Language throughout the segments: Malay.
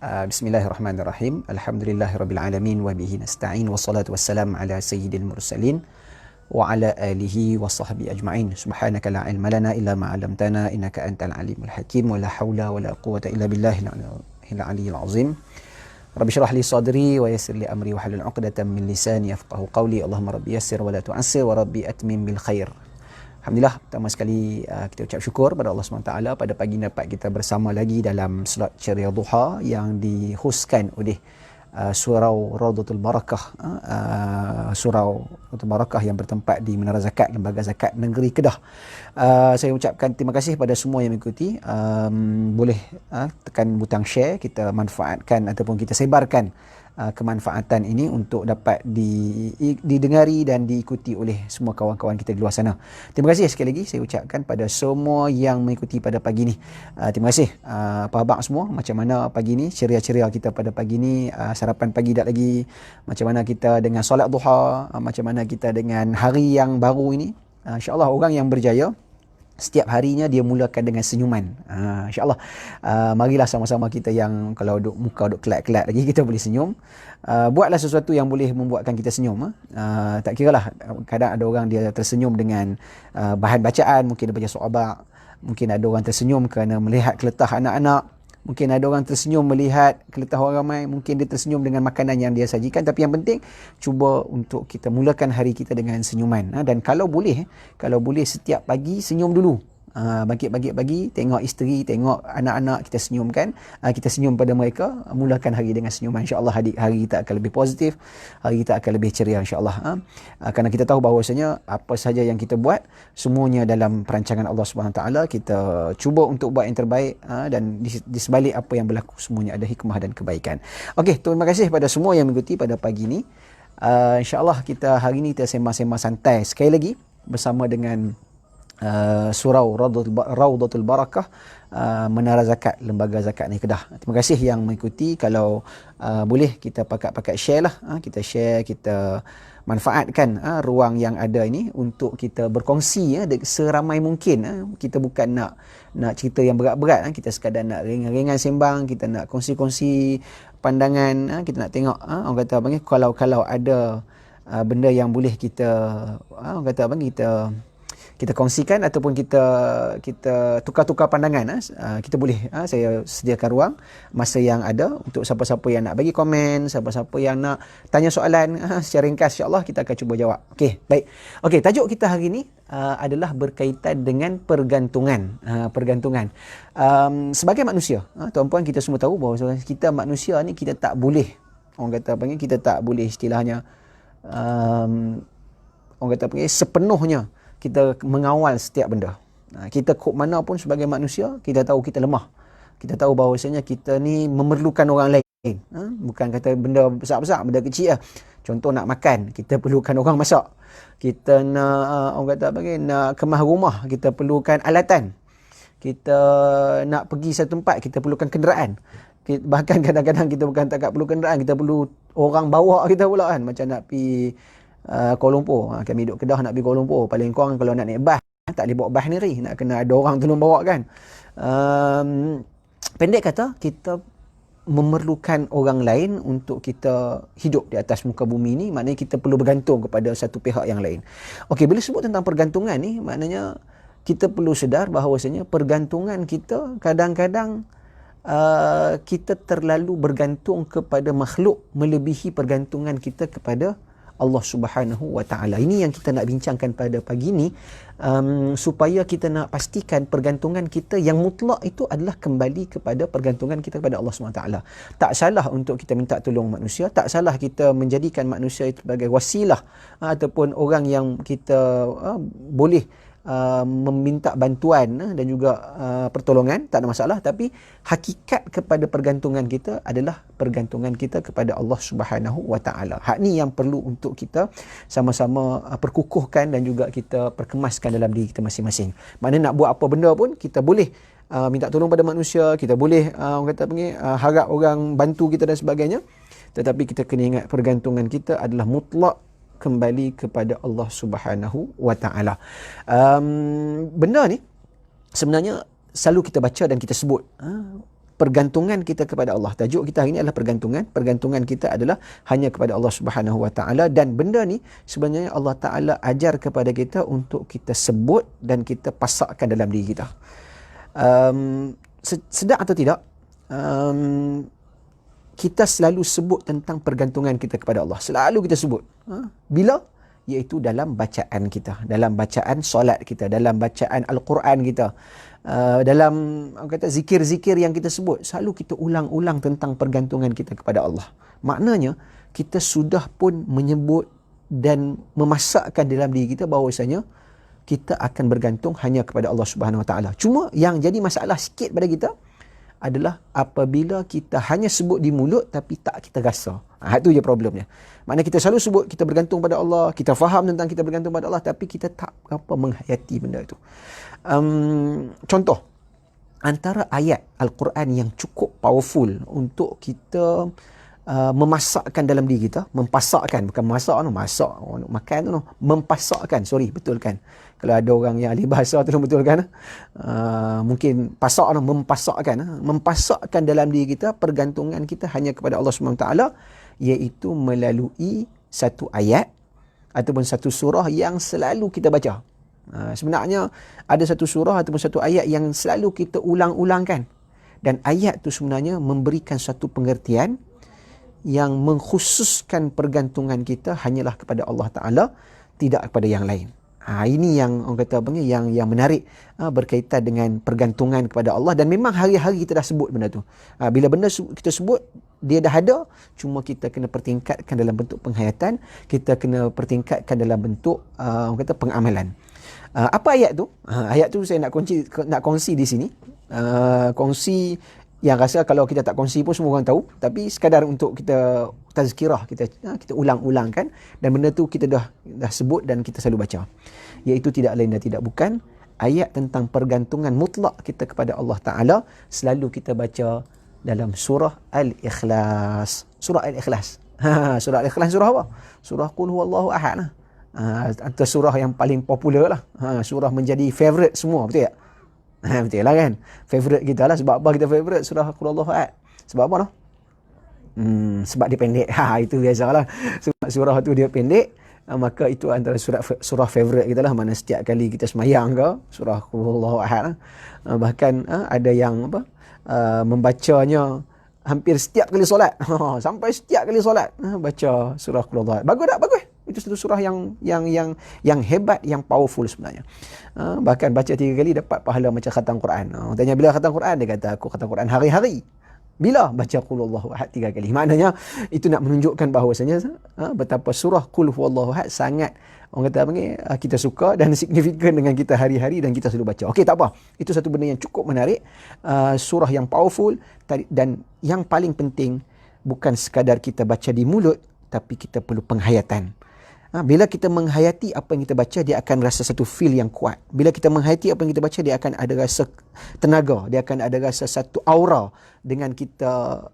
Bismillahirrahmanirrahim. Alhamdulillahirabbil wa bihi nasta'in wassalatu wassalamu ala sayyidil mursalin wa ala alihi wa sahbihi ajma'in. Subhanaka la ilma lana illa ma 'allamtana innaka antal alimul hakim wa la haula wa la quwwata illa billahil aliyyil azim. Rabbi shrah li sadri wa yassir li amri wa hlul 'uqdatam min lisani yafqahu qawli. Allahumma rabbi yassir wa la tu'assir wa rabbi atmim bil khair. Alhamdulillah, pertama sekali kita ucap syukur pada Allah SWT pada pagi ini dapat kita bersama lagi dalam slot Ceria Duha yang dihostkan oleh Surau Raudatul Barakah, Surau Raudatul Barakah yang bertempat di Menara Zakat, Lembaga Zakat Negeri Kedah. Saya ucapkan terima kasih pada semua yang mengikuti. Boleh tekan butang share, kita manfaatkan ataupun kita sebarkan kemanfaatan ini untuk dapat didengari dan diikuti oleh semua kawan-kawan kita di luar sana. Terima kasih sekali lagi saya ucapkan pada semua yang mengikuti pada pagi ini. Terima kasih Pak Abang semua. Macam mana pagi ini, ceria-ceria kita pada pagi ini, sarapan pagi dah lagi, macam mana kita dengan solat duha, macam mana kita dengan hari yang baru ini. InsyaAllah orang yang berjaya setiap harinya dia mulakan dengan senyuman. InsyaAllah marilah sama-sama kita yang kalau muka duk kelat-kelat lagi, kita boleh senyum. Buatlah sesuatu yang boleh membuatkan kita senyum. Tak kiralah, kadang ada orang dia tersenyum dengan bahan bacaan, mungkin dia baca su'abak. Mungkin ada orang tersenyum kerana melihat keletah anak-anak. Mungkin ada orang tersenyum melihat keletah orang ramai. Mungkin dia tersenyum dengan makanan yang dia sajikan. Tapi yang penting, cuba untuk kita mulakan hari kita dengan senyuman. Dan kalau boleh setiap pagi senyum dulu. Bangkit pagi, tengok isteri, tengok anak-anak, kita senyumkan. Kita senyum pada mereka. Mulakan hari dengan senyuman. InsyaAllah hari kita akan lebih positif. Hari kita akan lebih ceria insyaAllah. Kerana kita tahu bahawasanya apa saja yang kita buat, semuanya dalam perancangan Allah SWT. Kita cuba untuk buat yang terbaik, dan di sebalik apa yang berlaku, semuanya ada hikmah dan kebaikan. Okey, terima kasih pada semua yang mengikuti pada pagi ini. InsyaAllah kita hari ini kita sembang-sembang santai sekali lagi bersama dengan Surau Raudatul Barakah, Menara Zakat, Lembaga Zakat Negeri Kedah. Terima kasih yang mengikuti. Kalau boleh kita pakat-pakat share lah. Kita share, kita manfaatkan ruang yang ada ini untuk kita berkongsi seramai mungkin. Kita bukan nak cerita yang berat-berat. Kita sekadar nak ringan-ringan sembang, kita nak kongsi-kongsi pandangan. Kita nak tengok orang kata apa ni, kalau ada benda yang boleh kita orang kata apa ni, kita kongsikan ataupun kita tukar-tukar pandangan. Kita boleh, saya sediakan ruang masa yang ada untuk siapa-siapa yang nak bagi komen, siapa-siapa yang nak tanya soalan secara ringkas, insya-Allah kita akan cuba jawab. Okey, baik. Okey, tajuk kita hari ini adalah berkaitan dengan pergantungan. Sebagai manusia, tuan-puan, kita semua tahu bahawa kita manusia ni, kita tak boleh, orang kata apa ni, kita tak boleh istilahnya orang kata apa ni, sepenuhnya kita mengawal setiap benda. Kita kok mana pun sebagai manusia, kita tahu kita lemah. Kita tahu bahawasanya kita ni memerlukan orang lain. Bukan kata benda besar-besar, benda kecil lah. Contoh nak makan, kita perlukan orang masak. Kita nak, orang kata apa ni, nak kemas rumah, kita perlukan alatan. Kita nak pergi satu tempat, kita perlukan kenderaan. Bahkan kadang-kadang kita bukan takat perlu kenderaan, kita perlu orang bawa kita pula kan. Macam nak pergi Kuala Lumpur, kami duduk Kedah nak pergi Kuala Lumpur, paling kurang kalau nak naik bas, tak boleh bawa bas sendiri, nak kena ada orang tolong bawa kan. Pendek kata, kita memerlukan orang lain untuk kita hidup di atas muka bumi ni. Maknanya kita perlu bergantung kepada satu pihak yang lain. Okey, bila sebut tentang pergantungan ni, maknanya kita perlu sedar bahawasanya pergantungan kita kadang-kadang kita terlalu bergantung kepada makhluk melebihi pergantungan kita kepada Allah Subhanahu wa Ta'ala. Ini yang kita nak bincangkan pada pagi ini, supaya kita nak pastikan pergantungan kita yang mutlak itu adalah kembali kepada pergantungan kita kepada Allah Subhanahu wa Ta'ala. Tak salah untuk kita minta tolong manusia, tak salah kita menjadikan manusia itu sebagai wasilah ataupun orang yang kita boleh meminta bantuan dan juga pertolongan, tak ada masalah. Tapi hakikat kepada pergantungan kita adalah pergantungan kita kepada Allah Subhanahu wa Ta'ala. Hak ni yang perlu untuk kita sama-sama perkukuhkan dan juga kita perkemaskan dalam diri kita masing-masing. Maknanya nak buat apa benda pun, kita boleh minta tolong pada manusia, kita boleh orang kata harap orang bantu kita dan sebagainya, tetapi kita kena ingat pergantungan kita adalah mutlak kembali kepada Allah Subhanahu wa Ta'ala. Benda ni sebenarnya selalu kita baca dan kita sebut. pergantungan kita kepada Allah. Tajuk kita hari ini adalah pergantungan. Pergantungan kita adalah hanya kepada Allah Subhanahu Wa Taala, dan benda ni sebenarnya Allah Taala ajar kepada kita untuk kita sebut dan kita pasakkan dalam diri kita. Sedar atau tidak, kita selalu sebut tentang pergantungan kita kepada Allah. Selalu kita sebut. Bila? Iaitu dalam bacaan kita, dalam bacaan solat kita, dalam bacaan Al-Quran kita, dalam kata zikir-zikir yang kita sebut, selalu kita ulang-ulang tentang pergantungan kita kepada Allah. Maknanya kita sudah pun menyebut dan memasakkan dalam diri kita bahawasanya kita akan bergantung hanya kepada Allah Subhanahu Wa Taala. Cuma yang jadi masalah sikit pada kita adalah apabila kita hanya sebut di mulut tapi tak kita rasa. Itu je problemnya. Maknanya kita selalu sebut kita bergantung pada Allah, kita faham tentang kita bergantung pada Allah, tapi kita tak apa menghayati benda itu. Contoh, antara ayat Al-Quran yang cukup powerful untuk kita memasakkan dalam diri kita, mempasakkan, bukan masak, masak makan tu, mempasakkan, betulkan. Kalau ada orang yang ahli bahasa tu betulkan, mungkin pasak, mempasakkan dalam diri kita pergantungan kita hanya kepada Allah Subhanahu Taala, iaitu melalui satu ayat ataupun satu surah yang selalu kita baca. Sebenarnya ada satu surah ataupun satu ayat yang selalu kita ulang-ulangkan, dan ayat tu sebenarnya memberikan satu pengertian yang mengkhususkan pergantungan kita hanyalah kepada Allah Ta'ala, tidak kepada yang lain. Ini yang orang kata yang menarik berkaitan dengan pergantungan kepada Allah, dan memang hari-hari kita dah sebut benda tu. Bila benda kita sebut, dia dah ada, cuma kita kena pertingkatkan dalam bentuk penghayatan, kita kena pertingkatkan dalam bentuk orang kata pengamalan. Apa ayat tu? Ayat tu saya nak kongsi di sini. Kongsi yang rasa kalau kita tak kongsi pun semua orang tahu, tapi sekadar untuk kita tazkirah, kita ulang-ulangkan, dan benda tu kita dah sebut dan kita selalu baca, iaitu tidak lain dan tidak bukan ayat tentang pergantungan mutlak kita kepada Allah Ta'ala. Selalu kita baca dalam surah Al-Ikhlas. Surah Al-Ikhlas. Surah Al-Ikhlas surah apa? Surah Qul Huwallahu Ahad lah. Antara surah yang paling popular lah. Surah menjadi favourite semua, betul tak? Betul lah kan, favourite kita lah. Sebab apa kita favourite surah Qul Huwallahu Ahad? Sebab apa noh? Sebab dia pendek. Itu biasalah. Sebab surah tu dia pendek, maka itu antara surah favourite kita lah. Mana setiap kali kita semayang ke, surah Qul Huwallahu Ahad lah. Bahkan ada yang membacanya hampir setiap kali solat. Sampai setiap kali solat baca surah Qul Huwallahu Ahad. Bagus tak? Bagus. Itu satu surah yang hebat, yang powerful sebenarnya. Bahkan baca 3 kali dapat pahala macam khatam Quran. Tanya bila khatam Quran, dia kata aku khatam Quran hari-hari. Bila? Baca Qul Huwallahu Ahad 3 kali. Maknanya itu nak menunjukkan bahawasanya betapa surah Qul Huwallahu Ahad sangat, orang kata kita suka dan signifikan dengan kita hari-hari, dan kita selalu baca. Okey, tak apa. Itu satu benda yang cukup menarik. Surah yang powerful, dan yang paling penting bukan sekadar kita baca di mulut, tapi kita perlu penghayatan. Bila kita menghayati apa yang kita baca, dia akan rasa satu feel yang kuat. Bila kita menghayati apa yang kita baca, dia akan ada rasa tenaga, dia akan ada rasa satu aura. Dengan kita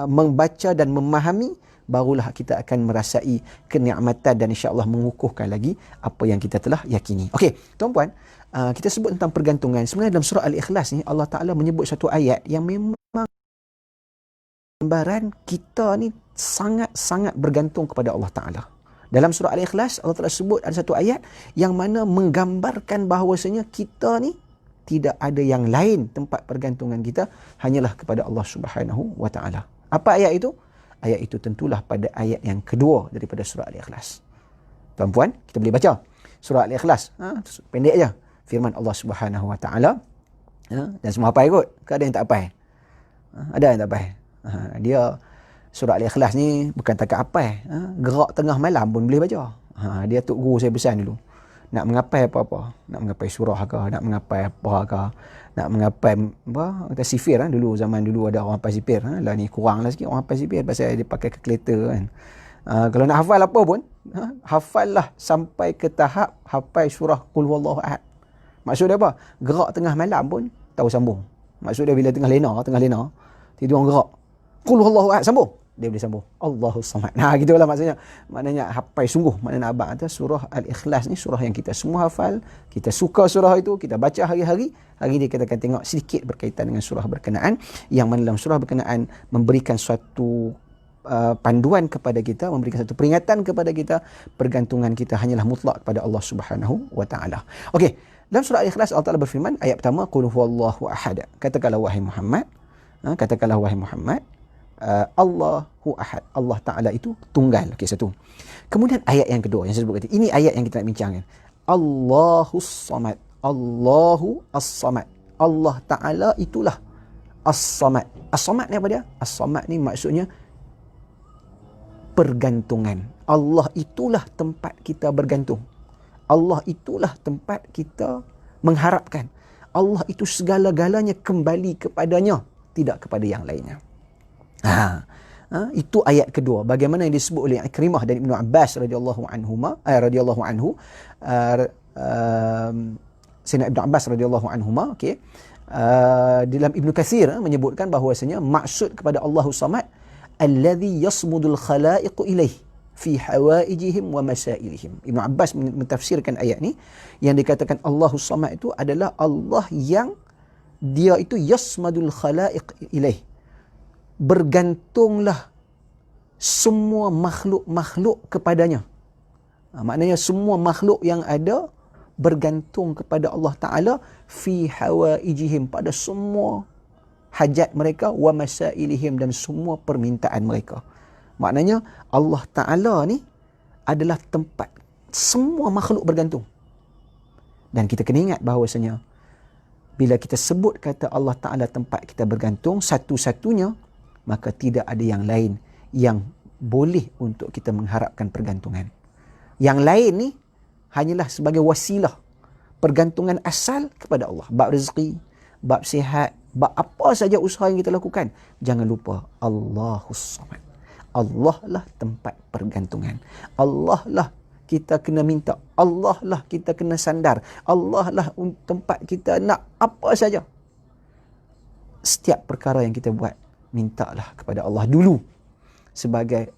membaca dan memahami, barulah kita akan merasai kenikmatan dan insya-Allah mengukuhkan lagi apa yang kita telah yakini. Okey, tuan-puan, kita sebut tentang pergantungan. Sebenarnya dalam surah Al-Ikhlas ni, Allah Ta'ala menyebut satu ayat yang memang gambaran kita ni sangat-sangat bergantung kepada Allah Ta'ala. Dalam surah Al-Ikhlas, Allah Ta'ala sebut ada satu ayat yang mana menggambarkan bahawasanya kita ni tidak ada yang lain tempat pergantungan kita, hanyalah kepada Allah Subhanahu Wa Ta'ala. Apa ayat itu? Ayat itu tentulah pada ayat yang kedua daripada surah Al-Ikhlas. Tuan-puan, kita boleh baca surah Al-Ikhlas. Pendek je. Firman Allah Subhanahu Wa Ta'ala. Dan semua hafal kot? Ke ada yang tak hafal? Ada yang tak hafal? Dia surah Al-Ikhlas ni bukan takat hafal. Gerak tengah malam pun boleh baca. Dia tok guru saya pesan dulu. Nak mengapai apa-apa, nak mengapai surah ke, nak mengapai apa ke, nak mengapai apa, kata sifir dulu, zaman dulu ada orang hafal sifir. Lah ni kurang lah sikit orang hafal sifir pasal dia pakai kalkulator kan. Kalau nak hafal apa pun, hafallah sampai ke tahap hafal surah Qul Huwallahu Ahad. Maksud dia apa? Gerak tengah malam pun tahu sambung. Maksud dia bila tengah lena, tidur orang gerak. Qul Huwallahu Ahad, sambung. dia boleh sambung Allahus Samad. Nah, gitulah maksudnya. Maknanya hafal sungguh. Maknanya abang kata surah Al-Ikhlas ni surah yang kita semua hafal, kita suka surah itu, kita baca hari-hari. Hari ni kita akan tengok sedikit berkaitan dengan surah berkenaan, yang mana dalam surah berkenaan memberikan suatu panduan kepada kita, memberikan satu peringatan kepada kita, pergantungan kita hanyalah mutlak kepada Allah Subhanahu wa taala. Okey, dalam surah Al-Ikhlas Allah Taala berfirman ayat pertama, qul huwallahu ahad. Katakanlah wahai Muhammad, Allahu ahad. Allah Taala itu tunggal. Okey, satu. Kemudian ayat yang kedua yang saya sebut tadi. Ini ayat yang kita nak bincangkan. Allahus Samad. Allahu As-Samad. Allah Taala itulah As-Samad. As-Samad ni apa dia? As-Samad ni maksudnya pergantungan. Allah itulah tempat kita bergantung. Allah itulah tempat kita mengharapkan. Allah itu segala-galanya kembali kepadanya, tidak kepada yang lainnya. Itu ayat kedua. Bagaimana yang disebut oleh Ikrimah dan Ibnu Abbas radhiyallahu anhu, Sayyidina Ibnu Abbas radhiyallahu anhuma, okey. Dalam Ibnu Katsir menyebutkan bahawasanya maksud kepada Allahus Samad alladhi yasmudul khalaiq ilaih fi hawaijihim wa masailihim. Ibnu Abbas mentafsirkan ayat ni, yang dikatakan Allahus Samad itu adalah Allah yang dia itu yasmadul khalaiq ilaih, bergantunglah semua makhluk-makhluk kepadanya. Maknanya semua makhluk yang ada bergantung kepada Allah Ta'ala fi hawaijihim, pada semua hajat mereka, wa masailihim, dan semua permintaan mereka. Maknanya Allah Ta'ala ni adalah tempat semua makhluk bergantung. Dan kita kena ingat bahawasanya bila kita sebut kata Allah Ta'ala tempat kita bergantung satu-satunya, maka tidak ada yang lain yang boleh untuk kita mengharapkan pergantungan. Yang lain ni hanyalah sebagai wasilah. Pergantungan asal kepada Allah. Bab rezeki, bab sihat, bab apa saja usaha yang kita lakukan, jangan lupa Allahus Samad. Allah lah tempat pergantungan. Allah lah kita kena minta. Allah lah kita kena sandar. Allah lah tempat kita nak apa saja. Setiap perkara yang kita buat, mintalah kepada Allah dulu sebagai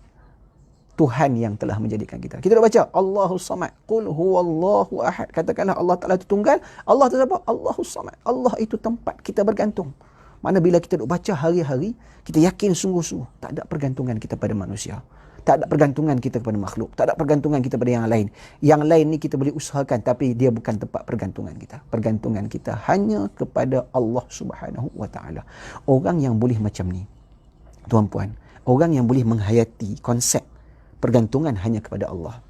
Tuhan yang telah menjadikan kita. Kita dah baca Allahus Samad, qul huwallahu ahad. Katakanlah Allah Taala itu tunggal. Allah itu apa? Allahus Samad. Allah itu tempat kita bergantung. Mana bila kita duk baca hari-hari, kita yakin sungguh-sungguh tak ada pergantungan kita pada manusia. Tak ada pergantungan kita kepada makhluk. Tak ada pergantungan kita pada yang lain. Yang lain ni kita boleh usahakan, tapi dia bukan tempat pergantungan kita. Pergantungan kita hanya kepada Allah Subhanahu wa taala. Orang yang boleh macam ni, tuan-puan, orang yang boleh menghayati konsep pergantungan hanya kepada Allah,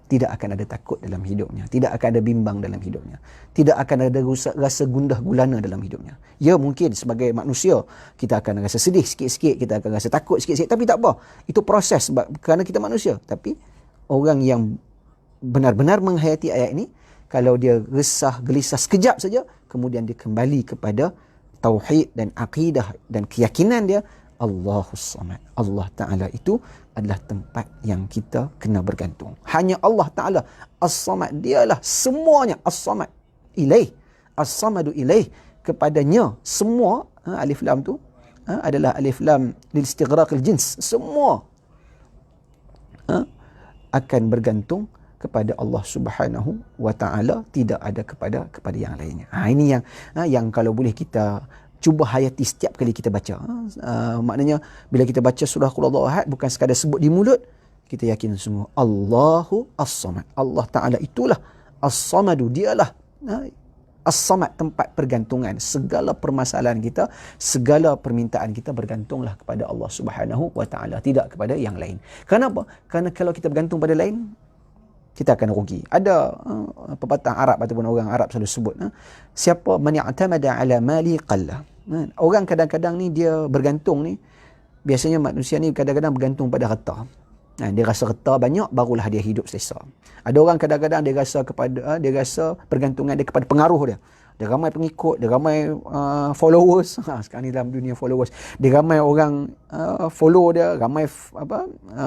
tidak akan ada takut dalam hidupnya, tidak akan ada bimbang dalam hidupnya, tidak akan ada rasa gundah gulana dalam hidupnya. Ya, mungkin sebagai manusia kita akan rasa sedih sikit-sikit, kita akan rasa takut sikit-sikit, tapi tak apa, itu proses kerana kita manusia. Tapi orang yang benar-benar menghayati ayat ini, kalau dia resah, gelisah sekejap saja, kemudian dia kembali kepada tauhid dan akidah dan keyakinan dia, Allahus Samad. Allah Ta'ala itu adalah tempat yang kita kena bergantung. Hanya Allah Ta'ala. As-Samad, dialah semuanya. As-Samad ilaih. As-Samadu ilaih. Kepadanya semua, alif lam tu adalah alif lam lil istighraqil jins. Semua akan bergantung kepada Allah Subhanahu wa Ta'ala, tidak ada kepada yang lainnya. Ini yang kalau boleh kita cuba hayati setiap kali kita baca. Maknanya bila kita baca surah Qul Huwallahu Ahad, bukan sekadar sebut di mulut, kita yakin sungguh Allahu As-Samad. Allah Ta'ala itulah As-Samadu, dialah As-Samad, tempat pergantungan. Segala permasalahan kita, segala permintaan kita bergantunglah kepada Allah Subhanahu wa Ta'ala, tidak kepada yang lain. Kenapa? Kerana kalau kita bergantung pada lain, kita akan rugi. Ada pepatah Arab ataupun orang Arab selalu sebut, siapa man i'tamada ala mali qalla. Orang kadang-kadang ni dia bergantung ni, biasanya manusia ni kadang-kadang bergantung pada harta. Dia rasa harta banyak barulah dia hidup selesa. Ada orang kadang-kadang dia rasa pergantungan dia kepada pengaruh dia. Dia ramai pengikut, dia ramai followers. Sekarang ni dalam dunia followers, dia ramai orang follow dia, ramai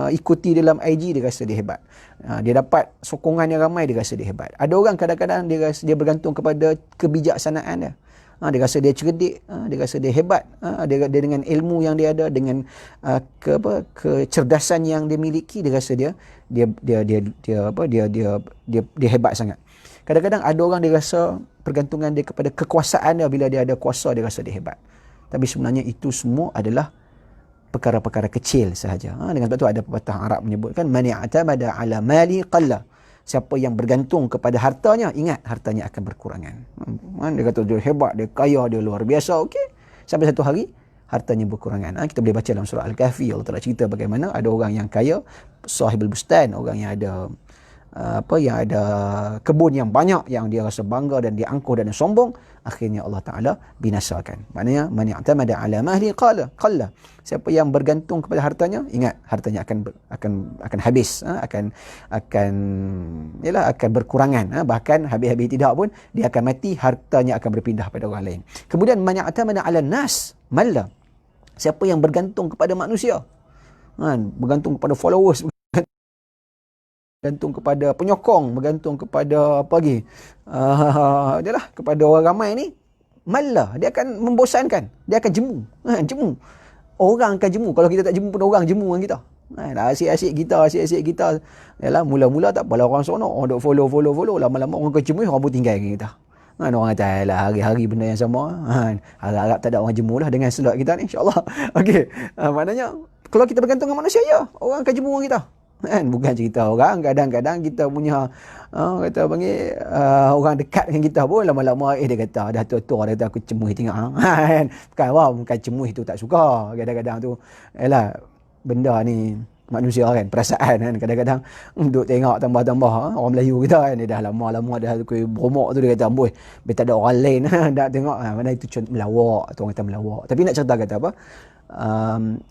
ikuti dalam IG, dia rasa dia hebat. Dia dapat sokongan yang ramai, dia rasa dia hebat. Ada orang kadang-kadang dia bergantung kepada kebijaksanaan dia. Dia rasa dia cerdik, dia rasa dia hebat, dia dengan ilmu yang dia ada, dengan kecerdasan yang dia miliki, dia rasa dia hebat sangat. Kadang-kadang ada orang dia rasa pergantungan dia kepada kekuasaan dia, bila dia ada kuasa dia rasa dia hebat. Tapi sebenarnya itu semua adalah perkara-perkara kecil sahaja. Dengan sebab tu ada pepatah Arab menyebutkan man i'tamada ala mali qalla. Siapa yang bergantung kepada hartanya, ingat hartanya akan berkurangan. Dia kata dia hebat, dia kaya, dia luar biasa, okey. Sampai satu hari hartanya berkurangan. Kita boleh baca dalam surah Al-Kahfi, Allah Taala cerita bagaimana ada orang yang kaya, sahibul bustan, orang yang ada kebun yang banyak, yang dia rasa bangga dan dia angkuh dan dia sombong, akhirnya Allah Taala binasakan. Maknanya man i'tamada ala mahli qalla. Siapa yang bergantung kepada hartanya, ingat hartanya akan habis, akan berkurangan, bahkan habis-habis tidak pun dia akan mati, hartanya akan berpindah pada orang lain. Kemudian man i'tamada ala nas malla. Siapa yang bergantung kepada manusia, bergantung kepada followers, bergantung kepada penyokong, bergantung kepada apa lagi, kepada orang ramai ni, malah dia akan membosankan, dia akan jemu. Orang akan jemu. Kalau kita tak jemu pun orang jemu dengan kita. Asyik-asyik kita. Yalah, mula-mula tak apalah orang seronok, orang duk follow, lama-lama orang kecemui, orang pun tinggal dengan kita. Orang kata lah hari-hari benda yang sama. Harap-harap tak ada orang jemu lah dengan slot kita ni, insya-Allah. Okey. Maknanya kalau kita bergantung dengan manusia, ya, orang akan jemu dengan kita. Bukan cerita orang, kadang-kadang kita punya orang dekat dengan kita pun lama-lama dia kata dah tua-tua, dia kata aku cemuih tengok. Bukan cemuih tu tak suka, kadang-kadang tu yalah, benda ni manusia kan, perasaan kan, kadang-kadang duk tengok tambah-tambah orang Melayu kita kan, dia dah lama-lama dah beromok tu, dia kata amboi tak ada orang lain dah tengok, mana itu contoh melawak, tu orang kata melawak. Tapi nak cerita kata apa,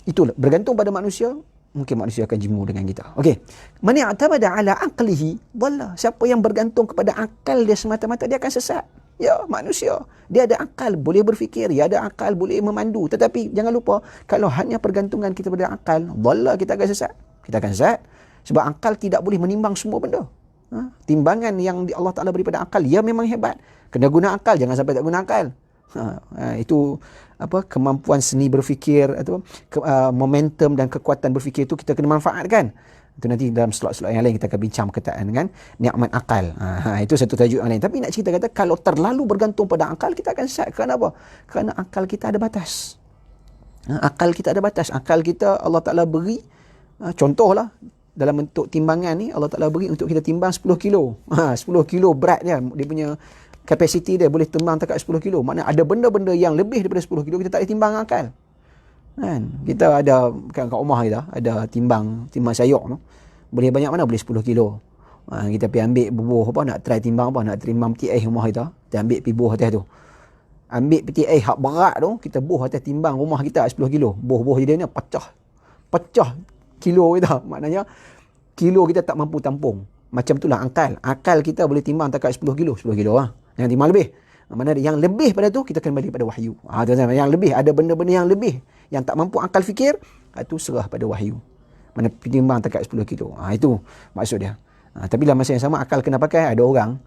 itulah bergantung pada manusia, mungkin manusia akan jemu dengan kita. Okey. Man i'tamada ala aqlihi dhalla. Siapa yang bergantung kepada akal dia semata-mata, dia akan sesat. Ya, manusia, dia ada akal, boleh berfikir, dia ada akal, boleh memandu. Tetapi jangan lupa, kalau hanya pergantungan kita pada akal, dhalla, kita akan sesat. Kita akan sesat sebab akal tidak boleh menimbang semua benda. Timbangan yang Allah Taala beri pada akal, ya memang hebat. Kena guna akal, jangan sampai tak guna akal. Itu kemampuan seni berfikir atau momentum dan kekuatan berfikir itu kita kena manfaatkan. Itu nanti dalam slot-slot yang lain kita akan bincang berkaitan dengan nikmat akal. Itu satu tajuk yang lain. Tapi nak cerita kata kalau terlalu bergantung pada akal, kita akan sesat. Kerana apa? Kerana akal kita ada batas. Akal kita ada batas. Akal kita Allah Taala beri, contohlah dalam bentuk timbangan ni, Allah Taala beri untuk kita timbang 10 kilo. 10 kilo berat dia punya kapasiti dia boleh timbang dekat 10 kilo. Maknanya ada benda-benda yang lebih daripada 10 kilo kita tak boleh timbang akal. Kita ada kat rumah kita ada timbang sayur tu. Boleh banyak mana? Boleh 10 kilo. Kita pergi ambil bubuh nak try timbang nak timbang peti air rumah kita. Kita ambil pergi buh atas tu. Ambil peti air hak berat tu, kita buh atas timbang rumah kita 10 kilo. Buh dia ni pecah kilo kita. Maknanya kilo kita tak mampu tampung. Macam itulah akal. Akal kita boleh timbang dekat 10 kilo. 10 kilo Yang timbang lebih. Mana yang lebih pada tu, kita kembali pada wahyu. Yang lebih, ada benda-benda yang lebih yang tak mampu akal fikir, itu serah pada wahyu. Mana timbang dekat 10 kilo. Itu maksud dia. Tapi dalam masa yang sama, akal kena pakai. Ada orang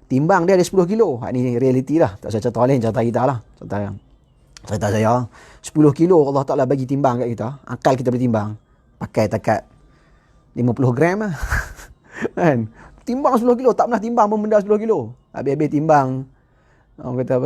timbang dia ada 10 kilo. Ini realiti lah. Tak saya cerita lain, cerita kita lah. Cerita saya. 10 kilo Allah Ta'ala bagi timbang kat kita. Akal kita boleh timbang. Pakai takat 50 gram lah. Kan? Timbang 10 kilo. Tak pernah timbang pun benda 10 kilo. Habis-habis timbang, orang kata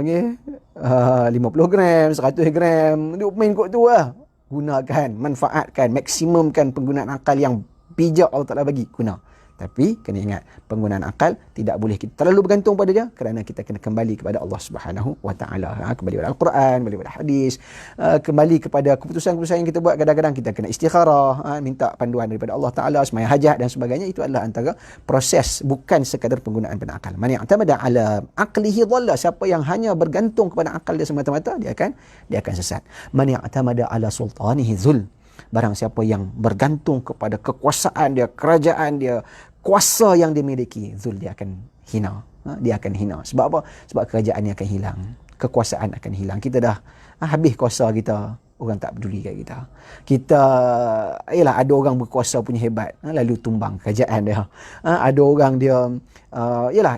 50 gram, 100 gram. Dia main kot tu lah. Gunakan, manfaatkan, maksimumkan penggunaan akal yang bijak Allah Ta'ala bagi. Guna. Tapi kena ingat, penggunaan akal tidak boleh kita terlalu bergantung pada dia, kerana kita kena kembali kepada Allah Subhanahu Wa Ta'ala. Kembali kepada Al-Quran, kembali kepada hadis, kembali kepada keputusan-keputusan yang kita buat. Kadang-kadang kita kena istikharah, minta panduan daripada Allah Ta'ala, sembahyang hajat dan sebagainya. Itu adalah antara proses, bukan sekadar penggunaan pada akal. Man i'tamada ala aqlihi dhalla. Siapa yang hanya bergantung kepada akal dia semata-mata, dia akan sesat. Man i'tamada ala sultanihi dhul. Barang siapa yang bergantung kepada kekuasaan dia, kerajaan dia, kuasa yang dia miliki, zul, dia akan hina. Dia akan hina. Sebab apa? Sebab kerajaan ni akan hilang. Kekuasaan akan hilang. Kita dah habis kuasa kita, orang tak peduli kat kita. Ada orang berkuasa punya hebat, lalu tumbang kerajaan dia. Ada orang dia,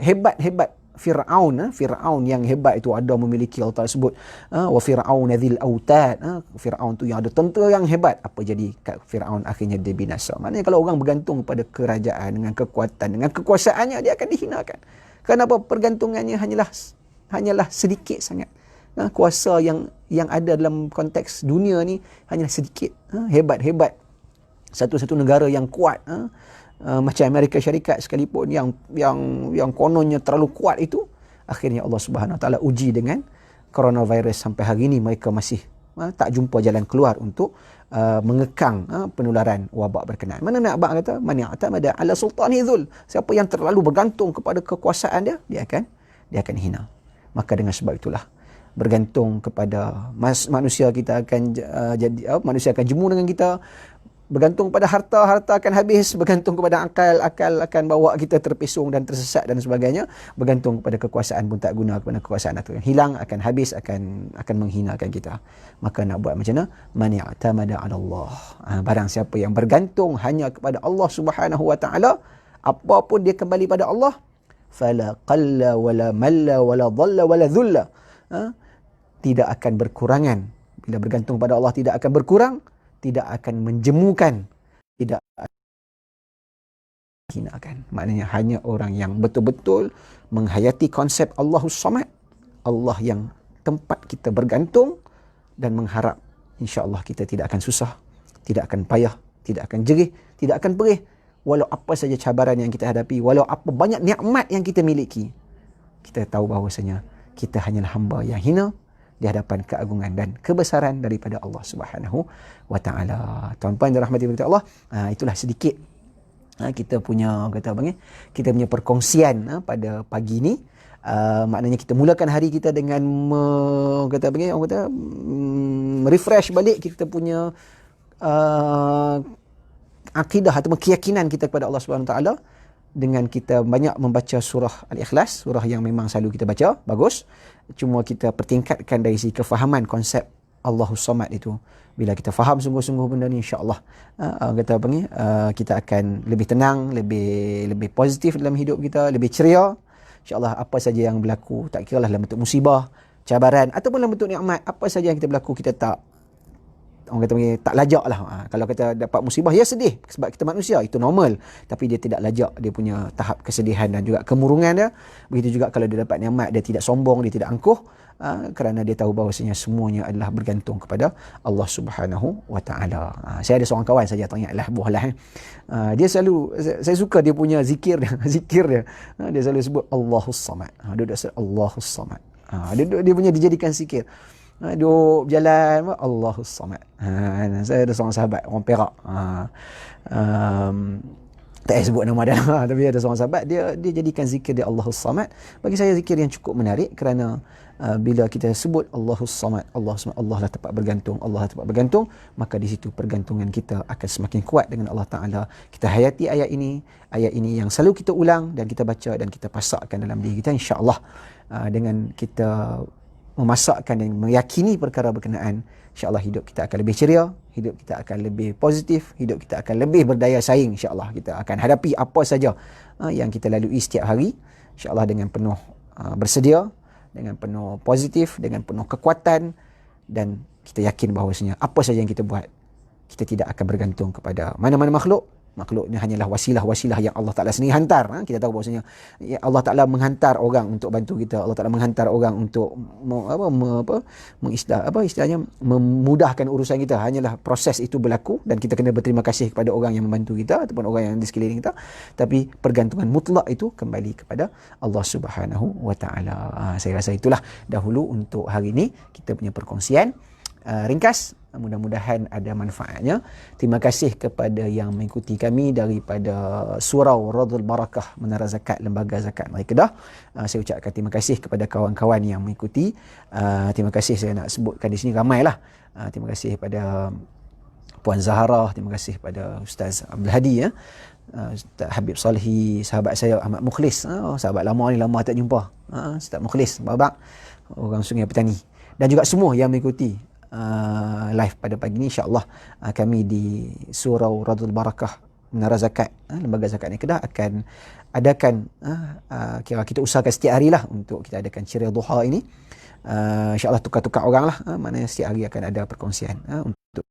hebat-hebat Fir'aun yang hebat itu ada memiliki, Allah Ta'ala sebut wa Fir'aun dzil autad, Fir'aun tu yang ada tentera yang hebat. Apa jadi kat Fir'aun? Akhirnya dia binasa. Maknanya kalau orang bergantung pada kerajaan, dengan kekuatan, dengan kekuasaannya, dia akan dihinakan. Kenapa? Pergantungannya hanyalah sedikit sangat. Kuasa yang ada dalam konteks dunia ni hanyalah sedikit. Hebat-hebat satu-satu negara yang kuat, macam Amerika Syarikat sekalipun yang kononnya terlalu kuat itu, akhirnya Allah Subhanahu Wa Taala uji dengan coronavirus. Sampai hari ini mereka masih tak jumpa jalan keluar untuk mengekang penularan wabak berkenaan. Mana nak abang kata, man ya'tamada ala sultani dzul, siapa yang terlalu bergantung kepada kekuasaan dia akan hina. Maka dengan sebab itulah, bergantung kepada manusia, kita akan manusia akan jemu dengan kita. Bergantung pada harta akan habis. Bergantung kepada akal akan bawa kita terpesong dan tersesat dan sebagainya. Bergantung kepada kekuasaan pun tak guna, kepada kekuasaan akan hilang, akan habis, akan menghinakan kita. Maka nak buat macam mana? Man ya'tamada 'ala Allah. Barang siapa yang bergantung hanya kepada Allah Subhanahu Wa Taala, apapun dia kembali pada Allah, fala qalla wala malla wala dhalla wala dhulla. Tidak akan berkurangan. Bila bergantung pada Allah, tidak akan berkurang, tidak akan menjemukan, tidak akan hinakan. Maknanya hanya orang yang betul-betul menghayati konsep Allahus Samad, Allah yang tempat kita bergantung dan mengharap, insya-Allah kita tidak akan susah, tidak akan payah, tidak akan jerih, tidak akan perih. Walau apa saja cabaran yang kita hadapi, walau apa banyak nikmat yang kita miliki, kita tahu bahawasanya kita hanyalah hamba yang hina di hadapan keagungan dan kebesaran daripada Allah Subhanahu Wa Taala. Tuan-tuan dan rahmati Allah, itulah sedikit kita punya kita punya perkongsian pada pagi ni. Maknanya kita mulakan hari kita dengan refresh balik kita punya akidah atau keyakinan kita kepada Allah Subhanahu Wa Taala, dengan kita banyak membaca surah Al-Ikhlas, surah yang memang selalu kita baca, bagus. Cuma kita pertingkatkan dari segi kefahaman konsep Allahus Samad itu. Bila kita faham sungguh-sungguh benda ni, insya-Allah kita akan lebih tenang, lebih positif dalam hidup kita, lebih ceria. Insya-Allah apa saja yang berlaku, tak kiralah dalam bentuk musibah, cabaran ataupun dalam bentuk nikmat, apa saja yang kita berlaku, kita tak tak lajak lah. Kalau kita dapat musibah, ya sedih sebab kita manusia, itu normal. Tapi dia tidak lajak, dia punya tahap kesedihan dan juga kemurungan dia. Begitu juga kalau dia dapat nikmat, dia tidak sombong, dia tidak angkuh, kerana dia tahu bahawasanya semuanya adalah bergantung kepada Allah Subhanahu Wa Taala. Saya ada seorang kawan saja, teringatlah buahlah. Dia selalu, saya suka dia punya zikir dia. Dia selalu sebut Allahus Samad. Dia sebut Allahus Samad. Dia punya dijadikan zikir. Duduk berjalan, Allahus Samad. Saya ada seorang sahabat, orang Perak. Tak payah sebut nama dia lah. Tapi ada seorang sahabat, dia jadikan zikir dia Allahus Samad. Bagi saya zikir yang cukup menarik, kerana bila kita sebut Allahus Samad, Allah lah tempat bergantung, Allah lah tempat bergantung, maka di situ pergantungan kita akan semakin kuat dengan Allah Ta'ala. Kita hayati ayat ini yang selalu kita ulang dan kita baca dan kita pasakkan dalam diri kita, insya-Allah. Dengan kita memasakkan dan meyakini perkara berkenaan, insya-Allah hidup kita akan lebih ceria, hidup kita akan lebih positif, hidup kita akan lebih berdaya saing, insya-Allah. Kita akan hadapi apa saja yang kita lalui setiap hari, insya-Allah dengan penuh bersedia, dengan penuh positif, dengan penuh kekuatan, dan kita yakin bahawasanya apa saja yang kita buat, kita tidak akan bergantung kepada mana-mana makhluk. Makhluk ni hanyalah wasilah-wasilah yang Allah Ta'ala sendiri hantar. Kita tahu bahawasanya Allah Ta'ala menghantar orang untuk bantu kita. Allah Ta'ala menghantar orang untuk istilahnya memudahkan urusan kita. Hanyalah proses itu berlaku dan kita kena berterima kasih kepada orang yang membantu kita ataupun orang yang di sekeliling kita. Tapi pergantungan mutlak itu kembali kepada Allah Subhanahu Wa Ta'ala. Saya rasa itulah dahulu untuk hari ini kita punya perkongsian ringkas. Mudah-mudahan ada manfaatnya. Terima kasih kepada yang mengikuti kami daripada Surau Radul Barakah, Menara Zakat, Lembaga Zakat Mari Kedah. Saya ucapkan terima kasih kepada kawan-kawan yang mengikuti. Terima kasih, saya nak sebutkan di sini ramailah. Terima kasih pada Puan Zahara, terima kasih pada Ustaz Abdul Hadi, Ustaz Habib Salihi, sahabat saya Ahmad Mukhlis, sahabat lama ni, lama tak jumpa, Ustaz Mukhlis Babak, orang Sungai Petani, dan juga semua yang mengikuti live pada pagi ni. InsyaAllah kami di Surau Radul Barakah Menara Zakat, lembaga zakat ni Kedah akan adakan, kira kita usahakan setiap hari lah untuk kita adakan ceria duha ini. InsyaAllah tukar-tukar orang lah, maknanya setiap hari akan ada perkongsian untuk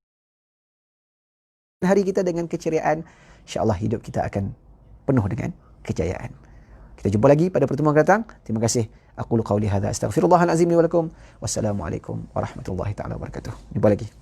hari kita dengan keceriaan. InsyaAllah hidup kita akan penuh dengan kejayaan. Kita jumpa lagi pada pertemuan akan datang. Terima kasih. Aqulu qawli hadza astaghfirullahal azim li wa lakum. Wassalamualaikum warahmatullahi taala wabarakatuh. Jumpa lagi.